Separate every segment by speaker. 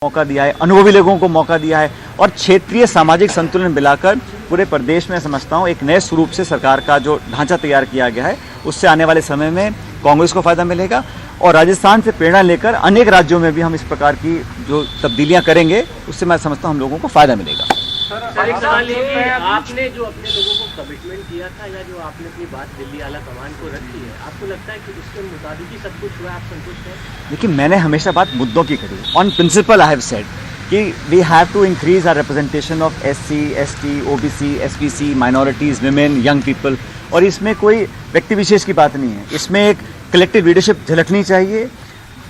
Speaker 1: मौका दिया है, अनुभवी लोगों को मौका दिया है और क्षेत्रीय सामाजिक संतुलन मिलाकर पूरे प्रदेश में समझता हूँ एक नए स्वरूप से सरकार का जो ढांचा तैयार किया गया है उससे आने वाले समय में कांग्रेस को फायदा मिलेगा और राजस्थान से प्रेरणा लेकर अनेक राज्यों में भी हम इस प्रकार की जो तब्दीलियां करेंगे उससे मैं समझता हूँ हम लोगों को फायदा मिलेगा।
Speaker 2: आपने जो अपने लोगों को कमिटमेंट किया था या जो आपने अपनी बात दिल्ली आला कमान को रखी है, आपको लगता है कि उसके मुताबिक ही सब कुछ हुआ, आप संतुष्ट हैं?
Speaker 1: देखिए, मैंने हमेशा बात मुद्दों की करी। On principle I have said कि we have to increase our representation of SC, ST, OBC, SPC, minorities, women, young people. और इसमें कोई व्यक्ति विशेष की बात नहीं है, इसमें एक कलेक्टिव लीडरशिप झलकनी चाहिए।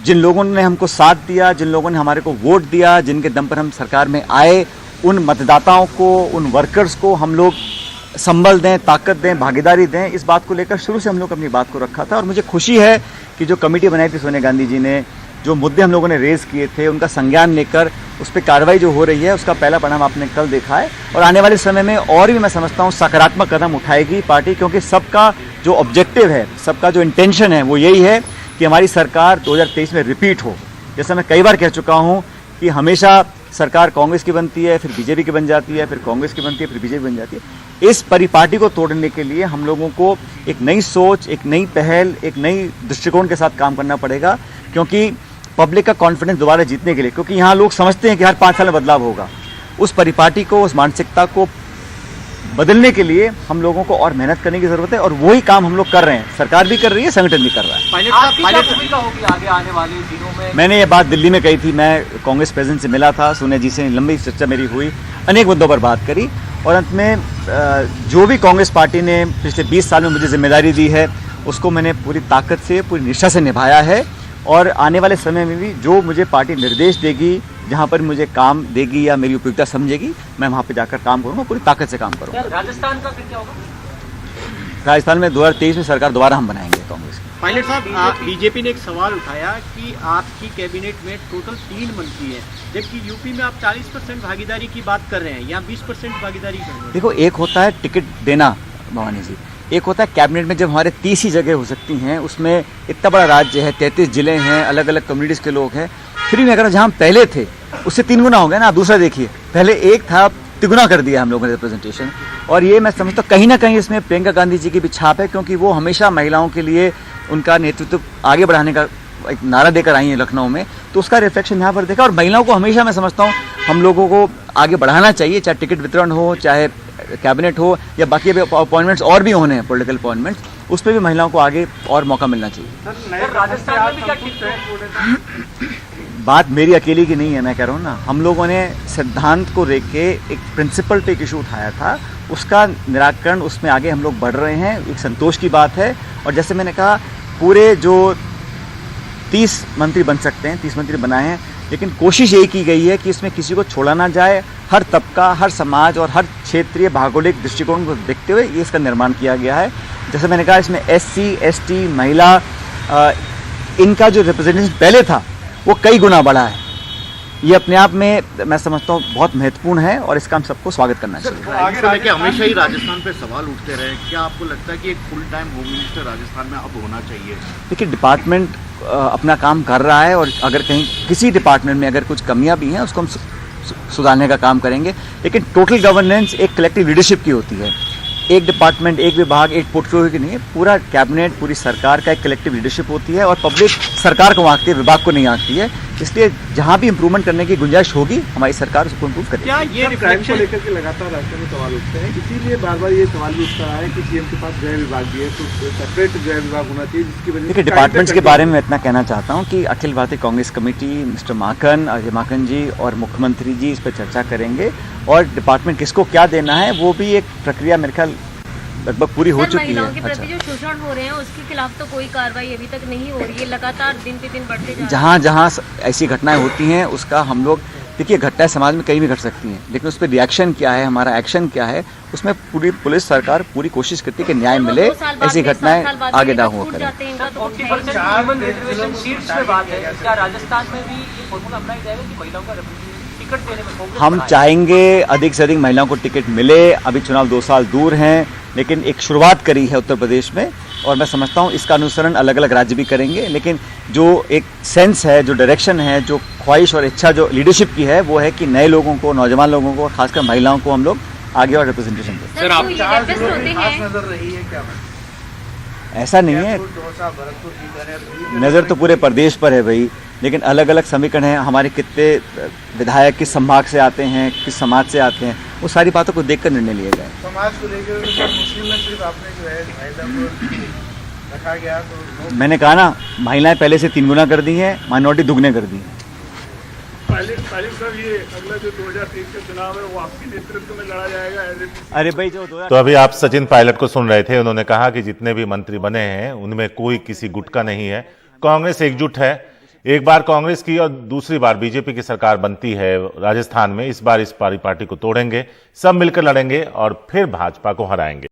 Speaker 1: जिन लोगों ने हमको साथ दिया, जिन लोगों ने हमारे को वोट दिया, जिनके दम पर हम सरकार में आए, उन मतदाताओं को, उन वर्कर्स को हम लोग संबल दें, ताकत दें, भागीदारी दें। इस बात को लेकर शुरू से हम लोग अपनी बात को रखा था और मुझे खुशी है कि जो कमेटी बनाई थी सोनिया गांधी जी ने, जो मुद्दे हम लोगों ने रेज किए थे उनका संज्ञान लेकर उस पर कार्रवाई जो हो रही है उसका पहला परिणाम आपने कल देखा है और आने वाले समय में और भी मैं समझता हूँ सकारात्मक कदम उठाएगी पार्टी, क्योंकि सबका जो ऑब्जेक्टिव है, सबका जो इंटेंशन है वो यही है कि हमारी सरकार 2023 में रिपीट हो। जैसा मैं कई बार कह चुका हूँ कि हमेशा सरकार कांग्रेस की बनती है, फिर बीजेपी की बन जाती है, फिर कांग्रेस की बनती है, फिर बीजेपी बन जाती है। इस परिपाटी को तोड़ने के लिए हम लोगों को एक नई सोच, एक नई पहल, एक नई दृष्टिकोण के साथ काम करना पड़ेगा, क्योंकि पब्लिक का कॉन्फिडेंस दोबारा जीतने के लिए, क्योंकि यहाँ लोग समझते हैं कि हर 5 साल में बदलाव होगा, उस परिपाटी को, उस मानसिकता को बदलने के लिए हम लोगों को और मेहनत करने की जरूरत है और वही काम हम लोग कर रहे हैं। सरकार भी कर रही है, संगठन भी कर रहा है।
Speaker 2: आगे आने वाले दिनों में
Speaker 1: मैंने ये बात दिल्ली में कही थी, मैं कांग्रेस प्रेसिडेंट से मिला था, सोनिया जी से लंबी चर्चा मेरी हुई, अनेक मुद्दों पर बात करी और अंत में जो भी कांग्रेस पार्टी ने पिछले 20 साल में मुझे जिम्मेदारी दी है उसको मैंने पूरी ताकत से, पूरी निष्ठा से निभाया है और आने वाले समय में भी जो मुझे पार्टी निर्देश देगी, जहाँ पर मुझे काम देगी या मेरी उपयुक्तता समझेगी, मैं वहाँ पे जाकर काम करूँगा, पूरी ताकत से काम करूँगा।
Speaker 2: राजस्थान का फिर क्या होगा?
Speaker 1: राजस्थान में 2023 में सरकार दोबारा हम बनाएंगे कांग्रेस की।
Speaker 2: पायलट साहब, बीजेपी ने एक सवाल उठाया कि आपकी कैबिनेट में टोटल 3 मंत्री हैं, जबकि यूपी में आप 40% भागीदारी की बात कर रहे हैं, यहाँ 20% भागीदारी कर रहे हैं।
Speaker 1: देखो, एक होता है टिकट देना भवानी जी, एक होता है कैबिनेट में जब हमारे 30 ही जगह हो सकती हैं, उसमें इतना बड़ा राज्य है, 33 जिले हैं, अलग अलग कम्युनिटीज़ के लोग हैं, फिर भी अगर जहाँ हम पहले थे उससे 3 गुना हो गया ना। आप दूसरा देखिए, पहले 1 था, 3 कर दिया हम लोगों ने रिप्रेजेंटेशन। और ये मैं समझता हूँ कहीं ना कहीं इसमें प्रियंका गांधी जी की भी छाप है, क्योंकि वो हमेशा महिलाओं के लिए उनका नेतृत्व आगे बढ़ाने का एक नारा देकर आई है लखनऊ में, तो उसका रिफ्लेक्शन यहाँ पर देखा। और महिलाओं को हमेशा मैं समझता हूँ हम लोगों को आगे बढ़ाना चाहिए, चाहे टिकट वितरण हो, चाहे कैबिनेट हो या बाकी अभी अपॉइंटमेंट्स और भी होने हैं, पॉलिटिकल अपॉइंटमेंट्स, उस पर भी महिलाओं को आगे और मौका मिलना चाहिए।
Speaker 2: राजस्थान में भी क्या ठीक
Speaker 1: बात मेरी अकेली की नहीं है, मैं कह रहा हूँ ना, हम लोगों ने सिद्धांत को लेके एक प्रिंसिपल पे एक इशू उठाया था, उसका निराकरण, उसमें आगे हम लोग बढ़ रहे हैं, एक संतोष की बात है। और जैसे मैंने कहा, पूरे जो 30 मंत्री बन सकते हैं, 30 मंत्री बनाए हैं, लेकिन कोशिश यही की गई है कि इसमें किसी को छोड़ा ना जाए। हर तबका, हर समाज और हर क्षेत्रीय भौगोलिक दृष्टिकोण को देखते हुए ये इसका निर्माण किया गया है। जैसे मैंने कहा, इसमें एससी, एसटी, महिला, इनका जो रिप्रेजेंटेशन पहले था वो कई गुना बढ़ा है। ये अपने आप में मैं समझता हूँ बहुत महत्वपूर्ण है और इसका हम सबको स्वागत करना चाहिए।
Speaker 3: आगे समय के हमेशा ही राजस्थान पे सवाल उठते रहे, क्या आपको लगता है कि एक full time home minister Rajasthan में अब होना चाहिए?
Speaker 1: देखिए, डिपार्टमेंट अपना काम कर रहा है और अगर कहीं किसी डिपार्टमेंट में अगर कुछ कमियां भी हैं उसको हम सुधारने का काम करेंगे, लेकिन टोटल गवर्नेंस एक कलेक्टिव लीडरशिप की होती है। एक डिपार्टमेंट, एक विभाग, एक पोर्टफोलियो की नहीं है, पूरा कैबिनेट, पूरी सरकार का एक कलेक्टिव लीडरशिप होती है और पब्लिक सरकार को आंकती है, विभाग को नहीं आंकती है। इसलिए जहाँ भी इंप्रूवमेंट करने की गुंजाइश होगी हमारी सरकार उसको इंप्रूव करेगी।
Speaker 4: क्या ये क्राइम को लेकर के लगातार राष्ट्र में सवाल उठते हैं, इसीलिए बार बार ये सवाल भी उठता है कि सीएम के पास गृह विभाग भी है, तो सेपरेट गृह विभाग होना चाहिए, जिसकी वजह से
Speaker 1: देखिए, डिपार्टमेंट्स के बारे में मैं इतना कहना चाहता हूँ कि अखिल भारतीय कांग्रेस कमेटी, मिस्टर माखन, अजय माखन जी और मुख्यमंत्री जी इस पर चर्चा करेंगे और डिपार्टमेंट किसको क्या देना है वो भी एक प्रक्रिया मेरे ख्याल लगभग पूरी हो चुकी है।
Speaker 5: महिलाओं के प्रति जो शोषण हो रहे हैं उसके खिलाफ तो कोई कार्रवाई अभी तक नहीं हो रही है, लगातार दिन पे दिन बढ़ते जा रहे हैं।
Speaker 1: जहाँ जहाँ ऐसी घटनाएं होती हैं उसका हम लोग, देखिए, घटनाएं समाज में कहीं भी घट सकती हैं, लेकिन उस पर रिएक्शन क्या है, हमारा एक्शन क्या है, उसमें पूरी पुलिस सरकार पूरी कोशिश करती है कि न्याय मिले, ऐसी घटनाएं आगे ना हो करें। हम चाहेंगे अधिक से अधिक महिलाओं को टिकट मिले। अभी चुनाव 2 साल दूर हैं, लेकिन एक शुरुआत करी है उत्तर प्रदेश में और मैं समझता हूँ इसका अनुसरण अलग अलग राज्य भी करेंगे, लेकिन जो एक सेंस है, जो डायरेक्शन है, जो ख्वाहिश और इच्छा जो लीडरशिप की है, वो है कि नए लोगों को, नौजवान लोगों को, खासकर महिलाओं को हम लोग आगे और रिप्रेजेंटेशन दें।
Speaker 5: सर आप हैप्पीस्ट होते हैं,
Speaker 4: नजर रही है क्या?
Speaker 1: ऐसा नहीं है,
Speaker 4: दौसा, भरतपुर, बीकानेर,
Speaker 1: नज़र तो पूरे प्रदेश पर है भाई, लेकिन अलग अलग समीकरण हैं। हमारे कितने विधायक किस संभाग से आते हैं, किस समाज से आते हैं, वो सारी बातों को देखकर निर्णय लिए गए।
Speaker 4: समाज को लेकर मुस्लिम में सिर्फ आपने जो है महिला को रखा गया, तो
Speaker 1: मैंने कहा ना, महिलाएं पहले से 3 गुना कर दी हैं, माइनॉरिटी दुगने कर दी हैं।
Speaker 4: साहब ये अगला जो 2023 का चुनाव है वो आपके नेतृत्व में लड़ा जाएगा?
Speaker 1: अरे भाई जो
Speaker 6: तो अभी आप सचिन पायलट को सुन रहे थे। उन्होंने कहा कि जितने भी मंत्री बने हैं उनमें कोई किसी गुट का नहीं है, कांग्रेस एकजुट है। एक बार कांग्रेस की और दूसरी बार बीजेपी की सरकार बनती है राजस्थान में, इस बार इस पार्टी को तोड़ेंगे, सब मिलकर लड़ेंगे और फिर भाजपा को हराएंगे।